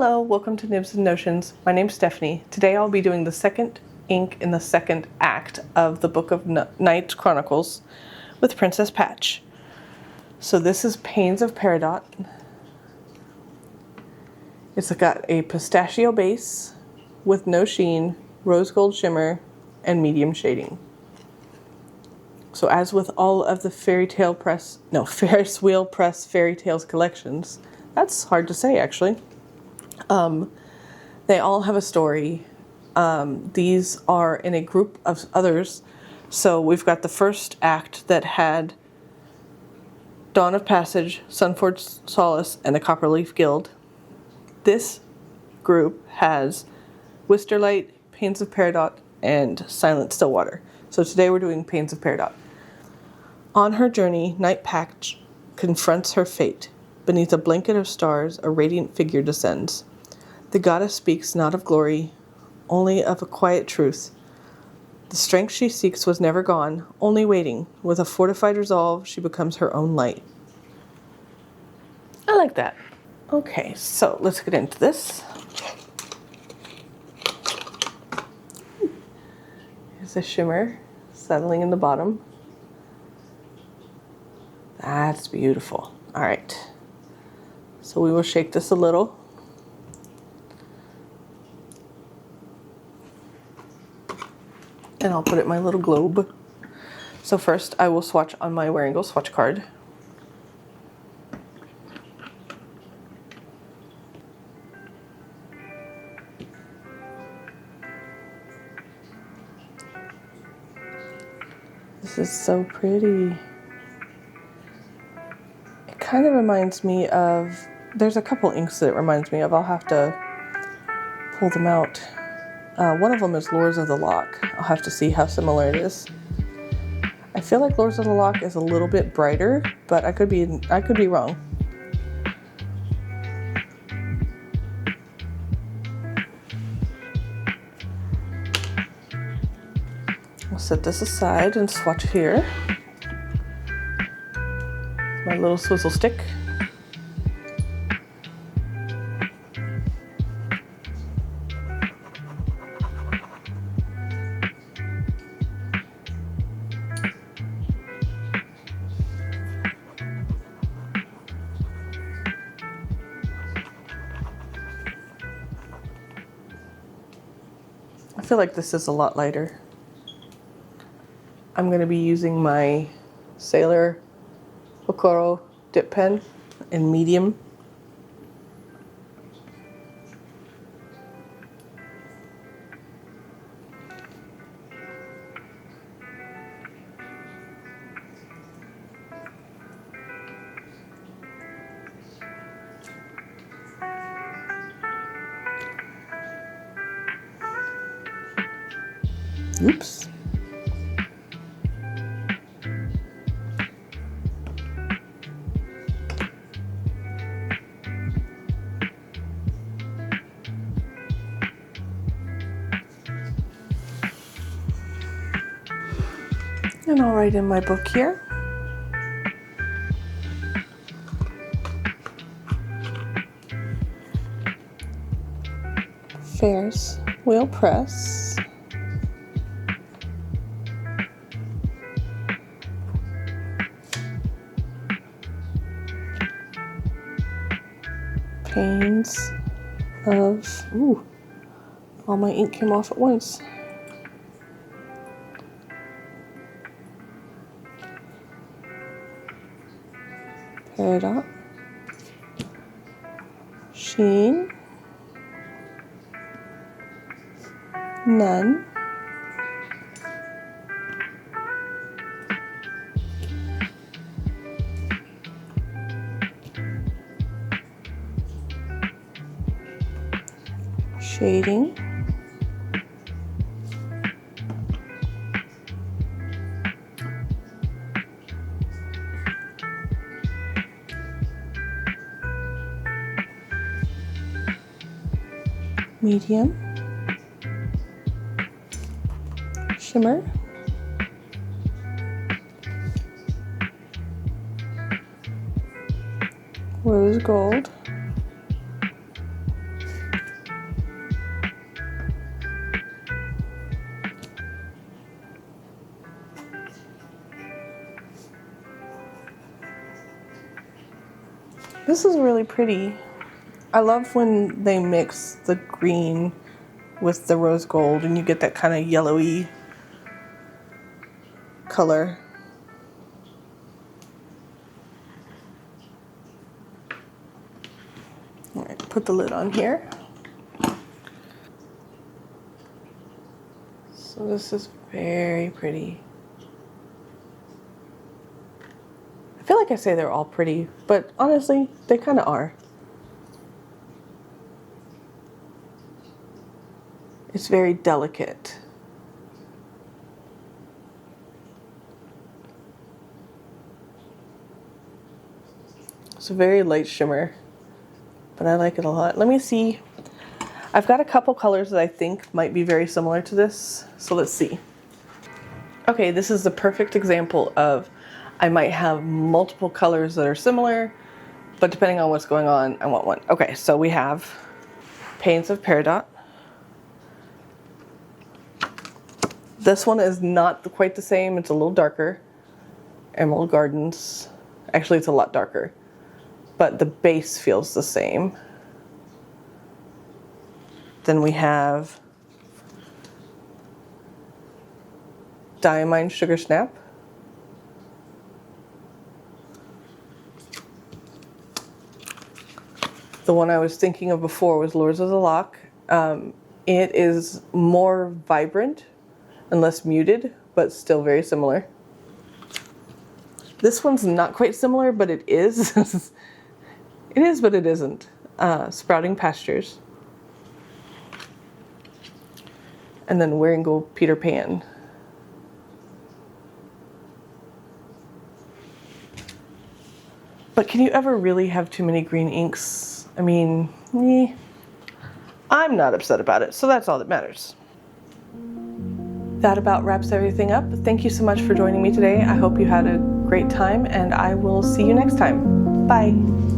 Hello, welcome to Nibs and Notions. My name's Stephanie. Today I'll be doing the second ink in the second act of the Book of Night Chronicles with Princess Patch. So this is Panes of Peridot. It's got a pistachio base with no sheen, rose gold shimmer, and medium shading. So as with all of the Ferris Wheel Press Fairy Tales collections, that's hard to say actually. They all have a story. These are in a group of others. So we've got the first act that had Dawn of Passage, Sunford's Solace, and the Copperleaf Guild. This group has Wisterlight, Panes of Peridot, and Silent Stillwater. So today we're doing Panes of Peridot. On her journey, Night Patch confronts her fate. Beneath a blanket of stars, a radiant figure descends. The goddess speaks not of glory, only of a quiet truth. The strength she seeks was never gone, only waiting. With a fortified resolve, she becomes her own light. I like that. Okay, so let's get into this. Here's a shimmer settling in the bottom. That's beautiful. All right. So we will shake this a little. And I'll put it in my little globe. So first I will swatch on my Wearingeul swatch card. This is so pretty. It kind of reminds me of, there's a couple inks that it reminds me of. I'll have to pull them out. One of them is Lords of the Lock. I'll have to see how similar it is. I feel like Lords of the Lock is a little bit brighter, but I could be wrong. I'll set this aside and swatch here. My little swizzle stick. I feel like this is a lot lighter. I'm going to be using my Sailor Hokoro dip pen in medium. Oops. And I'll write in my book here. Ferris Wheel Press. Panes of, all my ink came off at once. Peridot. Sheen. None. Shading. Medium. Shimmer. Rose gold. This is really pretty. I love when they mix the green with the rose gold and you get that kind of yellowy color. All right, put the lid on here. So this is very pretty. I feel like I say they're all pretty, but honestly, they kind of are. It's very delicate. It's a very light shimmer, but I like it a lot. Let me see. I've got a couple colors that I think might be very similar to this, so let's see. Okay, this is the perfect example of I might have multiple colors that are similar, but depending on what's going on, I want one. Okay, so we have Paints of Peridot. This one is not quite the same. It's a little darker. Emerald Gardens. Actually, it's a lot darker, but the base feels the same. Then we have Diamine Sugar Snap. The one I was thinking of before was Lures of the Loch. It is more vibrant and less muted, but still very similar. This one's not quite similar, but it is. It is, but it isn't. Sprouting Pastures. And then Wearing Gold Peter Pan. But can you ever really have too many green inks? I mean, I'm not upset about it, so that's all that matters. That about wraps everything up. Thank you so much for joining me today. I hope you had a great time, and I will see you next time. Bye.